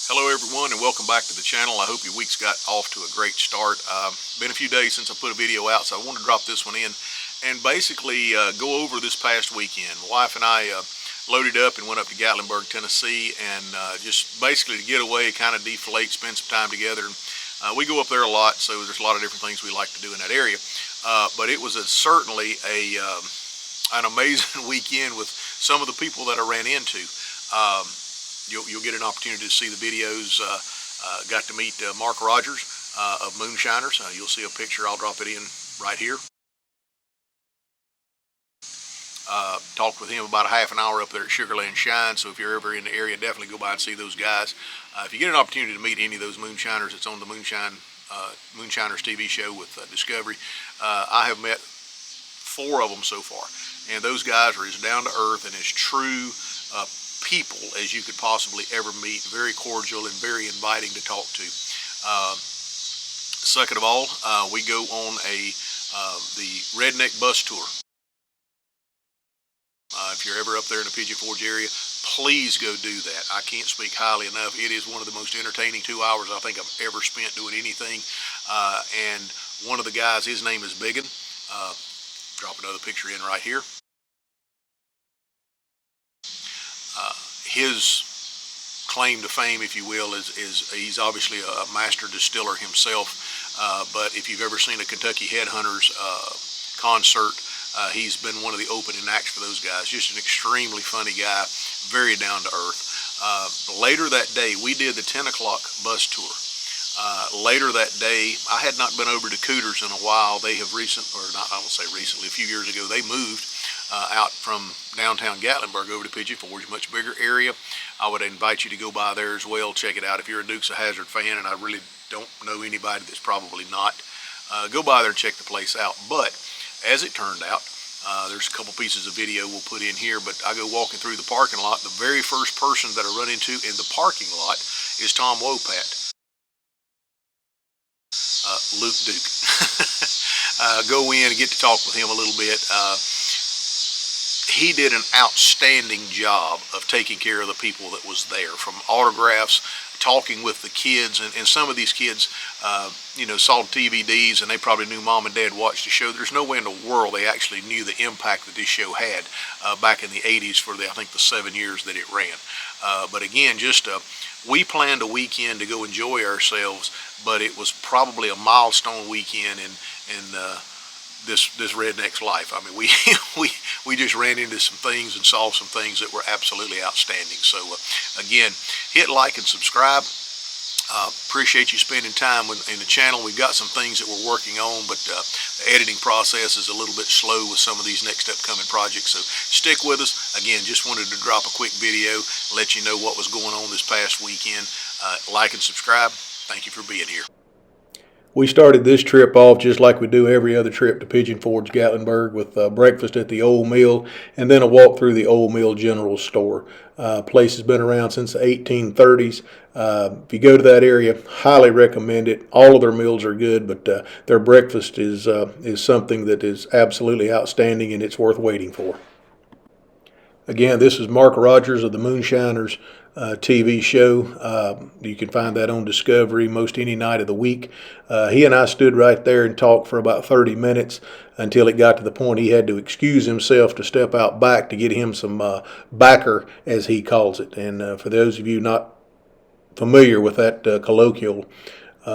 Hello everyone and welcome back to the channel. I hope your week's got off to a great start. Been a few days since I put a video out, so I want to drop this one in and basically go over this past weekend. My wife and I loaded up and went up to Gatlinburg, Tennessee, and just basically to get away, kind of deflate, spend some time together. We go up there a lot, so there's a lot of different things we like to do in that area. But it was certainly an amazing weekend with some of the people that I ran into. You'll get an opportunity to see the videos. Got to meet Mark Rogers of Moonshiners. You'll see a picture. I'll drop it in right here. Talked with him about a half an hour up there at Sugarland Shine. So if you're ever in the area, definitely go by and see those guys. If you get an opportunity to meet any of those Moonshiners, it's on the Moonshiners TV show with Discovery. I have met 4 of them so far, and those guys are as down to earth and as true people as you could possibly ever meet. Very cordial and very inviting to talk to. Second of all, we go on the Redneck Bus Tour. If you're ever up there in the Pigeon Forge area, please go do that. I can't speak highly enough. It is one of the most entertaining 2 hours I think I've ever spent doing anything. And one of the guys, his name is Pigeon. Drop another picture in right here. His claim to fame, if you will, is he's obviously a master distiller himself. But if you've ever seen a Kentucky Headhunters concert, he's been one of the opening acts for those guys. Just an extremely funny guy, very down to earth. Later that day, we did the 10 o'clock bus tour. Later that day, I had not been over to Cooters in a while. They have I won't say recently, a few years ago, they moved out from downtown Gatlinburg over to Pigeon Forge, much bigger area. I would invite you to go by there as well, check it out. If you're a Dukes of Hazzard fan, and I really don't know anybody that's probably not, go by there and check the place out. But as it turned out, there's a couple pieces of video we'll put in here, but I go walking through the parking lot. The very first person that I run into in the parking lot is Tom Wopat. Luke Duke. Go in and get to talk with him a little bit. He did an outstanding job of taking care of the people that was there, from autographs, talking with the kids, and some of these kids, saw DVDs and they probably knew mom and dad watched the show. There's no way in the world they actually knew the impact that this show had back in the 80s for I think the 7 years that it ran. But again, we planned a weekend to go enjoy ourselves, but it was probably a milestone weekend in this redneck's life. I mean, we just ran into some things and saw some things that were absolutely outstanding. So again, hit like and subscribe. Appreciate you spending time in the channel. We've got some things that we're working on, but the editing process is a little bit slow with some of these next upcoming projects. So stick with us. Again, just wanted to drop a quick video, let you know what was going on this past weekend. Like and subscribe. Thank you for being here. We started this trip off just like we do every other trip to Pigeon Forge, Gatlinburg, with breakfast at the Old Mill and then a walk through the Old Mill General Store. Place has been around since the 1830s. If you go to that area, highly recommend it. All of their meals are good, but their breakfast is something that is absolutely outstanding, and it's worth waiting for. Again, this is Mark Rogers of the Moonshiners TV show. You can find that on Discovery most any night of the week. He and I stood right there and talked for about 30 minutes until it got to the point he had to excuse himself to step out back to get him some backer, as he calls it. And for those of you not familiar with that colloquial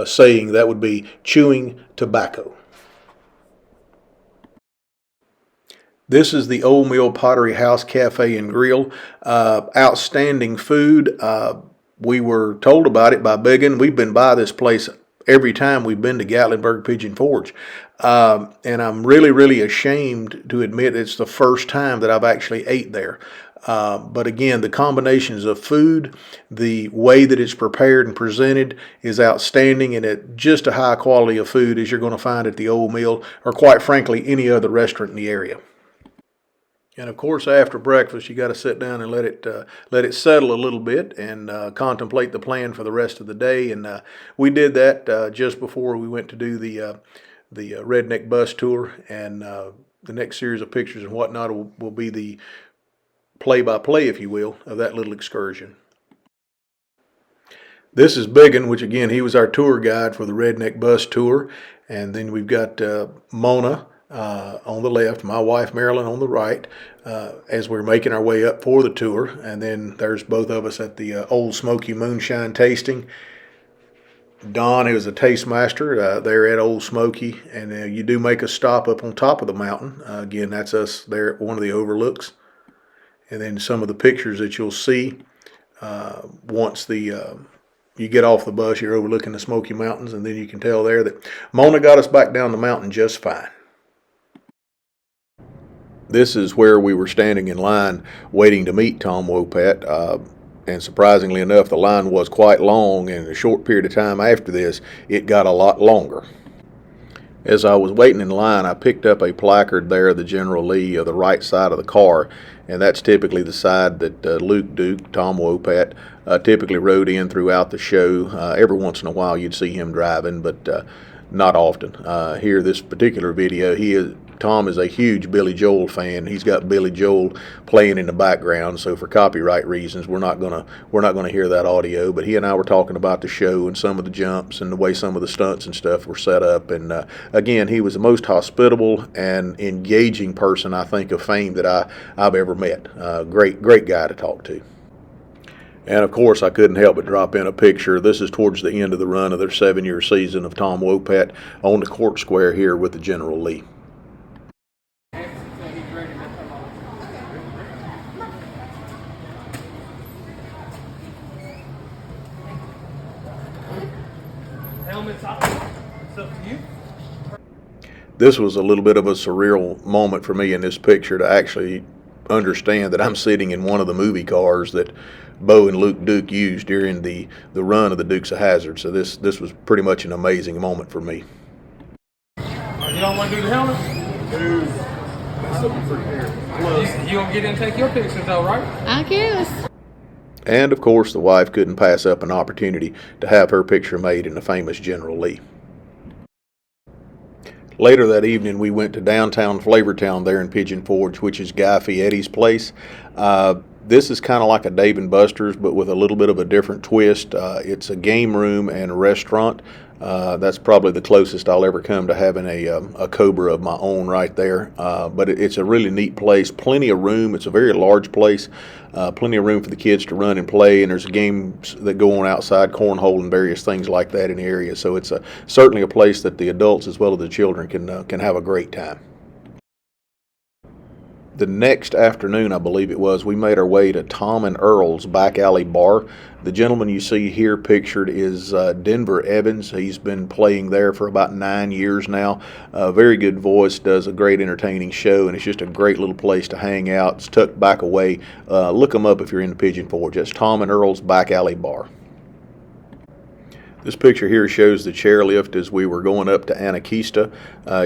saying, that would be chewing tobacco. This is the Old Mill Pottery House Cafe and Grill. Outstanding food. We were told about it by Pigeon. We've been by this place every time we've been to Gatlinburg Pigeon Forge. And I'm really, really ashamed to admit it's the first time that I've actually ate there. But again, the combinations of food, the way that it's prepared and presented is outstanding, and at just a high quality of food as you're going to find at the Old Mill, or quite frankly, any other restaurant in the area. And of course, after breakfast, you got to sit down and let it settle a little bit and contemplate the plan for the rest of the day. And we did that just before we went to do the Redneck Bus Tour. And the next series of pictures and whatnot will be the play-by-play, if you will, of that little excursion. This is Pigeon, which again, he was our tour guide for the Redneck Bus Tour. And then we've got Mona on the left, my wife Marilyn on the right, as we're making our way up for the tour. And then there's both of us at the Old Smoky Moonshine tasting. Don, who's a taste master there at Old Smoky, and you do make a stop up on top of the mountain. Again, that's us there at one of the overlooks. And then some of the pictures that you'll see once you get off the bus, you're overlooking the Smoky Mountains, and then you can tell there that Mona got us back down the mountain just fine. This is where we were standing in line waiting to meet Tom Wopat. And surprisingly enough, the line was quite long, and in a short period of time after this, it got a lot longer. As I was waiting in line, I picked up a placard there of the General Lee of the right side of the car, and that's typically the side that Luke Duke, Tom Wopat, typically rode in throughout the show. Every once in a while you'd see him driving, but not often. Here, this particular video, Tom is a huge Billy Joel fan. He's got Billy Joel playing in the background, so for copyright reasons, we're not gonna hear that audio. But he and I were talking about the show and some of the jumps and the way some of the stunts and stuff were set up. And again, he was the most hospitable and engaging person, I think, of fame that I've ever met. Great guy to talk to. And of course, I couldn't help but drop in a picture. This is towards the end of the run of their 7-year season of Tom Wopat on the court square here with the General Lee. This was a little bit of a surreal moment for me in this picture, to actually understand that I'm sitting in one of the movie cars that Bo and Luke Duke used during the run of the Dukes of Hazzard. So this was pretty much an amazing moment for me. You don't want to do the helmet? Dude, that's something for here. You gonna get in and take your pictures though, right? I guess. And of course, the wife couldn't pass up an opportunity to have her picture made in the famous General Lee. Later that evening, we went to downtown Flavortown there in Pigeon Forge, which is Guy Fieri's place. This is kind of like a Dave & Buster's, but with a little bit of a different twist. It's a game room and a restaurant. That's probably the closest I'll ever come to having a Cobra of my own right there. But it's a really neat place. Plenty of room. It's a very large place. Plenty of room for the kids to run and play. And there's games that go on outside, cornhole and various things like that in the area. So it's certainly a place that the adults as well as the children can have a great time. The next afternoon, I believe it was, we made our way to Tom and Earl's Back Alley Bar. The gentleman you see here pictured is Denver Evans. He's been playing there for about 9 years now. Very good voice, does a great entertaining show, and it's just a great little place to hang out. It's tucked back away. Look them up if you're in the Pigeon Forge. That's Tom and Earl's Back Alley Bar. This picture here shows the chairlift as we were going up to Anakeesta.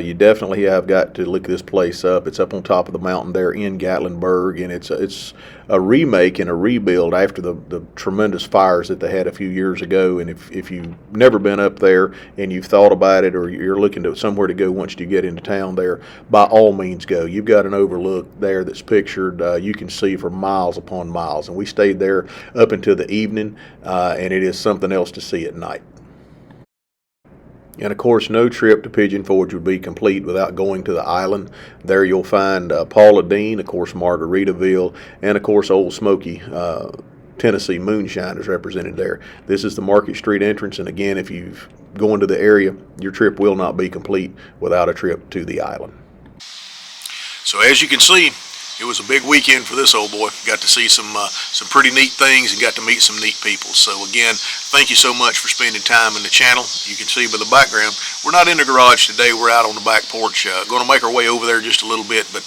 You definitely have got to look this place up. It's up on top of the mountain there in Gatlinburg, and it's a remake and a rebuild after the tremendous fires that they had a few years ago. And if you've never been up there and you've thought about it, or you're looking to somewhere to go once you get into town there, by all means go. You've got an overlook there that's pictured. You can see for miles upon miles, and we stayed there up until the evening, and it is something else to see at night. And of course, no trip to Pigeon Forge would be complete without going to the island. There you'll find Paula Deen, of course, Margaritaville, and of course, Old Smoky, Tennessee Moonshine is represented there. This is the Market Street entrance, and again, if you've gone to the area, your trip will not be complete without a trip to the island. So as you can see, it was a big weekend for this old boy. Got to see some pretty neat things and got to meet some neat people. So again, thank you so much for spending time in the channel. You can see by the background, we're not in the garage today. We're out on the back porch. Going to make our way over there just a little bit, but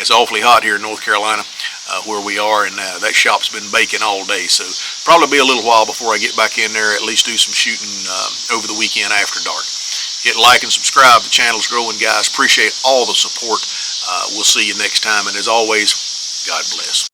it's awfully hot here in North Carolina where we are, and that shop's been baking all day. So probably be a little while before I get back in there, at least do some shooting over the weekend after dark. Hit like and subscribe. The channel's growing, guys. Appreciate all the support. We'll see you next time. And as always, God bless.